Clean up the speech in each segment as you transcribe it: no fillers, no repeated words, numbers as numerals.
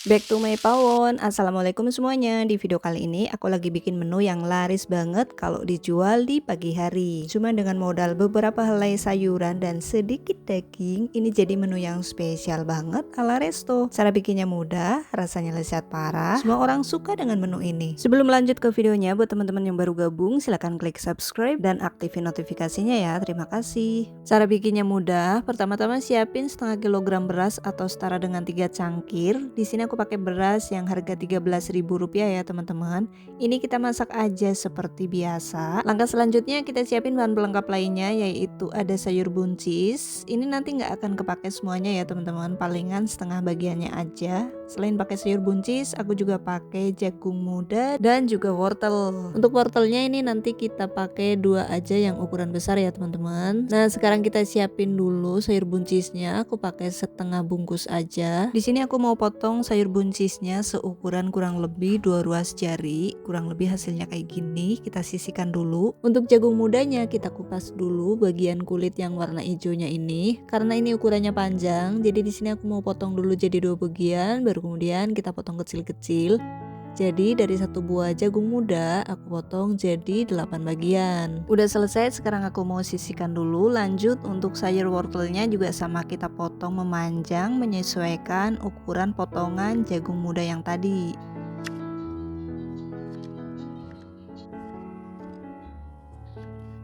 Back to my pawon. Assalamualaikum semuanya. Di video kali ini aku lagi bikin menu yang laris banget kalau dijual di pagi hari. Cuma dengan modal beberapa helai sayuran dan sedikit daging, ini jadi menu yang spesial banget ala resto. Cara bikinnya mudah, rasanya lezat parah. Semua orang suka dengan menu ini. Sebelum lanjut ke videonya, buat teman-teman yang baru gabung, silahkan klik subscribe dan aktifin notifikasinya ya. Terima kasih. Cara bikinnya mudah. Pertama-tama siapin setengah kilogram beras atau setara dengan 3 cangkir. Di sini aku pakai beras yang harga Rp13.000 ya teman-teman. Ini kita masak aja seperti biasa. Langkah selanjutnya kita siapin bahan pelengkap lainnya, yaitu ada sayur buncis. Ini nanti nggak akan kepake semuanya ya teman-teman, palingan setengah bagiannya aja. Selain pakai sayur buncis, aku juga pakai jagung muda dan juga wortel. Untuk wortelnya ini nanti kita pakai 2 aja yang ukuran besar ya teman-teman. Nah, sekarang kita siapin dulu sayur buncisnya. Aku pakai setengah bungkus aja. Di sini aku mau potong sayur buncisnya seukuran kurang lebih 2 ruas jari. Kurang lebih hasilnya kayak gini. Kita sisihkan dulu. Untuk jagung mudanya kita kupas dulu bagian kulit yang warna hijaunya ini. Karena ini ukurannya panjang, jadi di sini aku mau potong dulu jadi 2 bagian, baru kemudian kita potong kecil-kecil. Jadi dari 1 buah jagung muda aku potong jadi 8 bagian. Udah selesai, sekarang aku mau sisihkan dulu. Lanjut untuk sayur wortelnya juga sama, kita potong memanjang menyesuaikan ukuran potongan jagung muda yang tadi.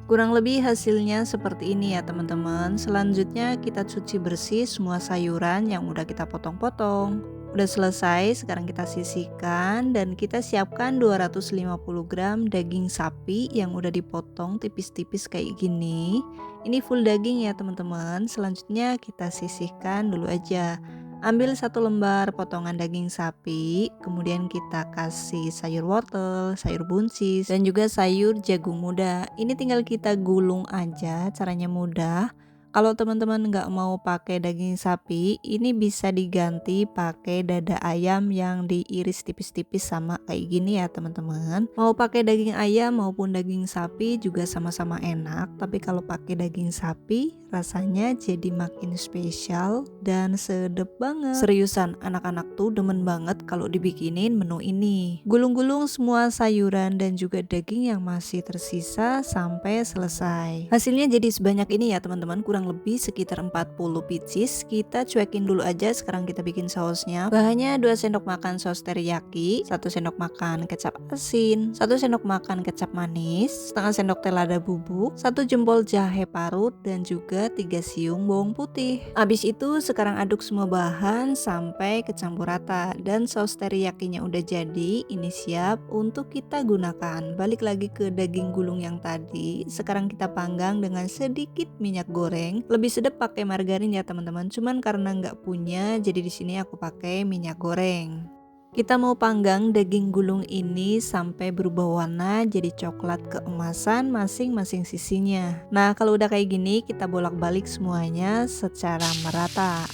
Kurang lebih hasilnya seperti ini ya teman-teman. Selanjutnya kita cuci bersih semua sayuran yang udah kita potong-potong. Udah selesai, sekarang kita sisihkan dan kita siapkan 250 gram daging sapi yang udah dipotong tipis-tipis kayak gini. Ini full daging ya teman-teman. Selanjutnya kita sisihkan dulu aja. Ambil 1 lembar potongan daging sapi, kemudian kita kasih sayur wortel, sayur buncis, dan juga sayur jagung muda. Ini tinggal kita gulung aja, caranya mudah. Kalau teman-teman nggak mau pakai daging sapi, ini bisa diganti pakai dada ayam yang diiris tipis-tipis sama kayak gini ya teman-teman. Mau pakai daging ayam maupun daging sapi juga sama-sama enak, tapi kalau pakai daging sapi rasanya jadi makin spesial dan sedep banget. Seriusan, anak-anak tuh demen banget kalau dibikinin menu ini. Gulung-gulung semua sayuran dan juga daging yang masih tersisa sampai selesai. Hasilnya jadi sebanyak ini ya teman-teman, kurang lebih sekitar 40 pieces. Kita cuekin dulu aja. Sekarang kita bikin sausnya. Bahannya 2 sendok makan saus teriyaki, 1 sendok makan kecap asin, 1 sendok makan kecap manis, setengah sendok teh lada bubuk, 1 jempol jahe parut, dan juga 3 siung bawang putih. Habis itu sekarang aduk semua bahan sampai kecampur rata, dan saus teriyakinya udah jadi. Ini siap untuk kita gunakan. Balik lagi ke daging gulung yang tadi. Sekarang kita panggang dengan sedikit minyak goreng. Lebih sedap pakai margarin ya teman-teman. Cuman karena nggak punya, jadi di sini aku pakai minyak goreng. Kita mau panggang daging gulung ini sampai berubah warna jadi coklat keemasan masing-masing sisinya. Nah, kalau udah kayak gini kita bolak-balik semuanya secara merata.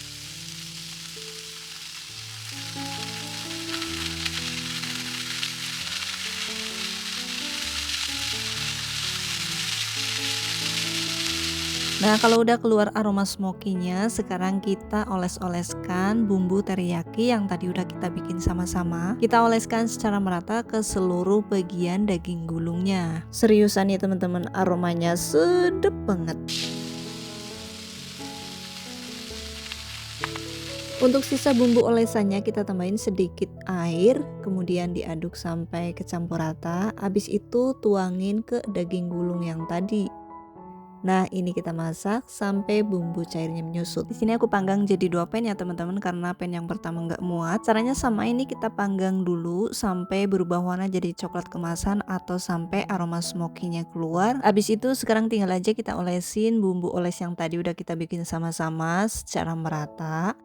Nah, kalau udah keluar aroma smokinya, sekarang kita oles-oleskan bumbu teriyaki yang tadi udah kita bikin sama-sama. Kita oleskan secara merata ke seluruh bagian daging gulungnya. Seriusan ya teman-teman, aromanya sedep banget. Untuk sisa bumbu olesannya kita tambahin sedikit air, kemudian diaduk sampai kecampur rata. Habis itu tuangin ke daging gulung yang tadi. Nah, ini kita masak sampai bumbu cairnya menyusut. Di sini aku panggang jadi 2 pan ya teman-teman, karena pan yang pertama nggak muat. Caranya sama, ini kita panggang dulu sampai berubah warna jadi coklat kemasan atau sampai aroma smokinya keluar. Habis itu sekarang tinggal aja kita olesin bumbu oles yang tadi udah kita bikin sama-sama secara merata.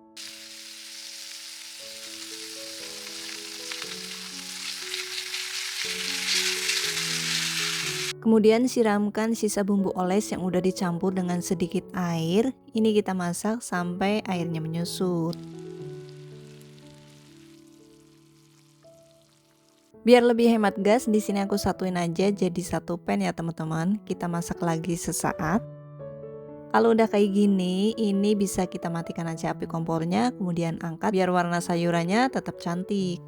Kemudian siramkan sisa bumbu oles yang udah dicampur dengan sedikit air. Ini kita masak sampai airnya menyusut. Biar lebih hemat gas, di sini aku satuin aja jadi 1 pan ya teman-teman. Kita masak lagi sesaat. Kalau udah kayak gini, ini bisa kita matikan aja api kompornya, kemudian angkat biar warna sayurannya tetap cantik.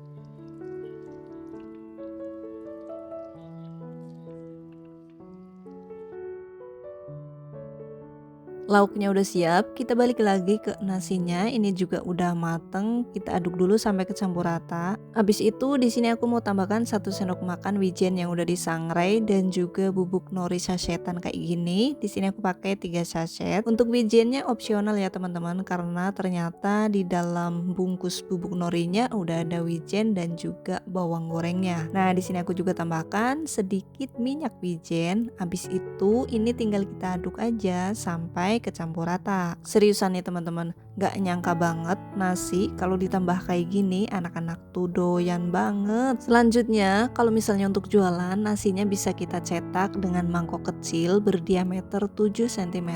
Lauknya udah siap, kita balik lagi ke nasinya. Ini juga udah mateng. Kita aduk dulu sampai kecampur rata. Habis itu di sini aku mau tambahkan 1 sendok makan wijen yang udah disangrai dan juga bubuk nori sachetan kayak gini. Di sini aku pakai 3 sachet. Untuk wijennya opsional ya teman-teman, karena ternyata di dalam bungkus bubuk norinya udah ada wijen dan juga bawang gorengnya. Nah, di sini aku juga tambahkan sedikit minyak wijen. Habis itu ini tinggal kita aduk aja sampai kecampur rata. Seriusan nih teman-teman, gak nyangka banget nasi kalau ditambah kayak gini anak-anak tuh doyan banget. Selanjutnya kalau misalnya untuk jualan, nasinya bisa kita cetak dengan mangkok kecil berdiameter 7 cm.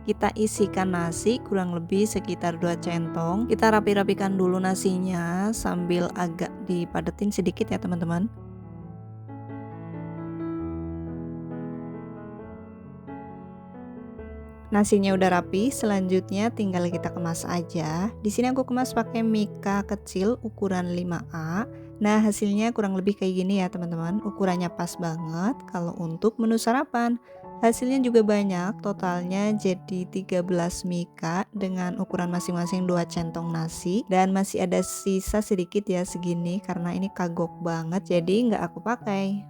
Kita isikan nasi kurang lebih sekitar 2 centong. Kita rapi-rapikan dulu nasinya sambil agak dipadetin sedikit ya teman-teman. Nasinya udah rapi, selanjutnya tinggal kita kemas aja. Di sini aku kemas pakai mika kecil ukuran 5A. Nah, hasilnya kurang lebih kayak gini ya, teman-teman. Ukurannya pas banget kalau untuk menu sarapan. Hasilnya juga banyak, totalnya jadi 13 mika dengan ukuran masing-masing 2 centong nasi, dan masih ada sisa sedikit ya segini karena ini kagok banget jadi nggak aku pakai.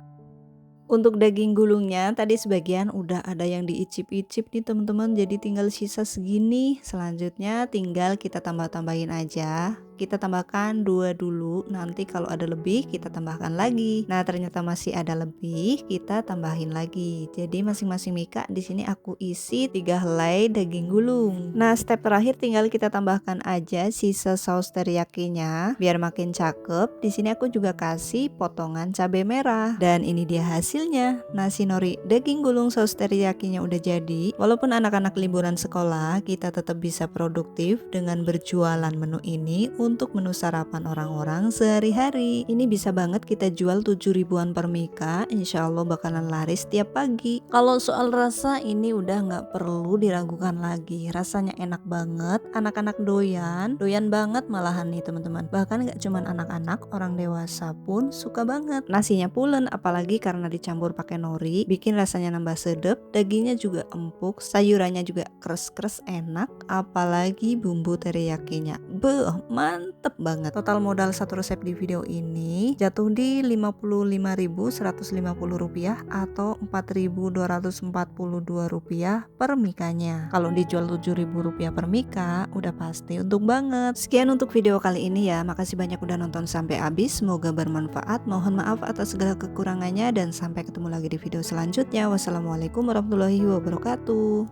Untuk daging gulungnya tadi sebagian udah ada yang diicip-icip nih teman-teman, jadi tinggal sisa segini. Selanjutnya tinggal kita tambah-tambahin aja. Kita tambahkan 2 dulu, nanti kalau ada lebih kita tambahkan lagi. Nah, ternyata masih ada lebih, kita tambahin lagi. Jadi masing-masing mika di sini aku isi 3 helai daging gulung. Nah, step terakhir tinggal kita tambahkan aja sisa saus teriyakinya biar makin cakep. Di sini aku juga kasih potongan cabai merah. Dan ini dia hasilnya. Nasi nori daging gulung saus teriyakinya udah jadi. Walaupun anak-anak liburan sekolah, kita tetap bisa produktif dengan berjualan menu ini untuk menu sarapan orang-orang sehari-hari. Ini bisa banget kita jual 7 ribuan per mika, insya Allah bakalan laris tiap pagi. Kalau soal rasa ini udah nggak perlu diragukan lagi, rasanya enak banget, anak-anak doyan banget malahan nih teman-teman. Bahkan nggak cuman anak-anak, orang dewasa pun suka banget. Nasinya pulen, apalagi karena dicampur pakai nori, bikin rasanya nambah sedep, dagingnya juga empuk, sayurannya juga kres-kres enak, apalagi bumbu teriyakinya. Beuh, mantep banget. Total modal satu resep di video ini jatuh di Rp55.150 atau Rp4.242 per mikanya. Kalau dijual Rp7.000 per mika udah pasti untung banget. Sekian untuk video kali ini ya. Makasih banyak udah nonton sampai habis. Semoga bermanfaat. Mohon maaf atas segala kekurangannya dan sampai ketemu lagi di video selanjutnya. Wassalamualaikum warahmatullahi wabarakatuh.